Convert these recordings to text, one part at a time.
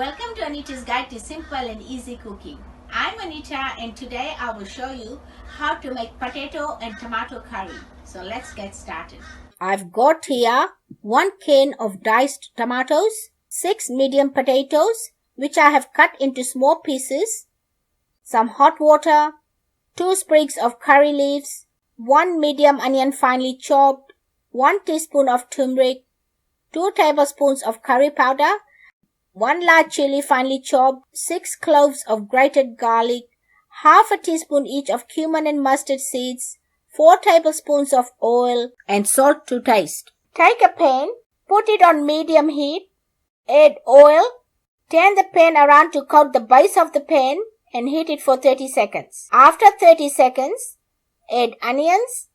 Welcome to Anita's Guide to Simple and Easy Cooking. I'm Anita and today I will show you how to make potato and tomato curry. So let's get started. I've got here 1 can of diced tomatoes, 6 medium potatoes which I have cut into small pieces, some hot water, 2 sprigs of curry leaves, 1 medium onion finely chopped, 1 teaspoon of turmeric, 2 tablespoons of curry powder, 1 large chilli finely chopped, 6 cloves of grated garlic, half a teaspoon each of cumin and mustard seeds, 4 tablespoons of oil, and salt to taste. Take a pan, put it on medium heat, add oil, turn the pan around to coat the base of the pan and heat it for 30 seconds. After 30 seconds, add onions,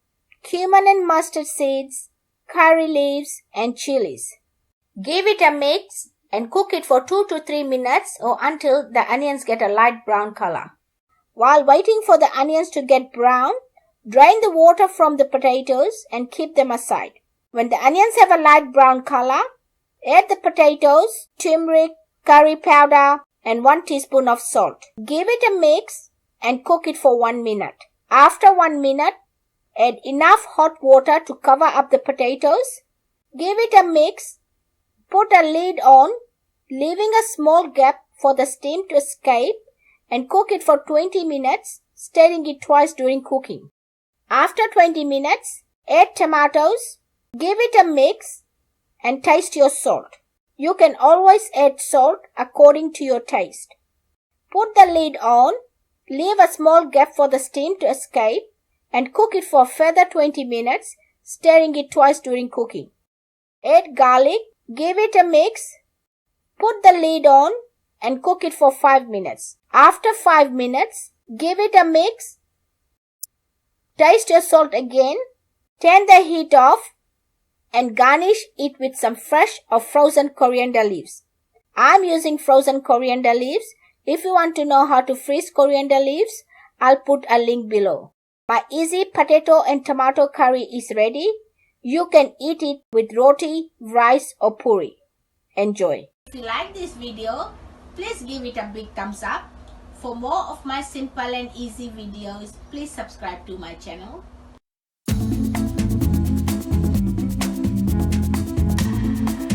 cumin and mustard seeds, curry leaves, and chilies. Give it a mix and cook it for 2 to 3 minutes or until the onions get a light brown color. While waiting for the onions to get brown, drain the water from the potatoes and keep them aside. When the onions have a light brown color, add the potatoes, turmeric, curry powder, and 1 teaspoon of salt. Give it a mix and cook it for 1 minute. After 1 minute, add enough hot water to cover up the potatoes. Give it a mix. Put a lid on, leaving a small gap for the steam to escape, and cook it for 20 minutes, stirring it twice during cooking. After 20 minutes, add tomatoes, give it a mix, and taste your salt. You can always add salt according to your taste. Put the lid on, leave a small gap for the steam to escape, and cook it for a further 20 minutes, stirring it twice during cooking. Add garlic, give it a mix, put the lid on, and cook it for 5 minutes. After 5 minutes, give it a mix, taste your salt again, turn the heat off, and garnish it with some fresh or frozen coriander leaves. I'm using frozen coriander leaves. If you want to know how to freeze coriander leaves, I'll put a link below. My easy potato and tomato curry is ready. You can eat it with roti, rice or puri. Enjoy. If you like this video, please give it a big thumbs up. For more of my simple and easy videos, please subscribe to my channel.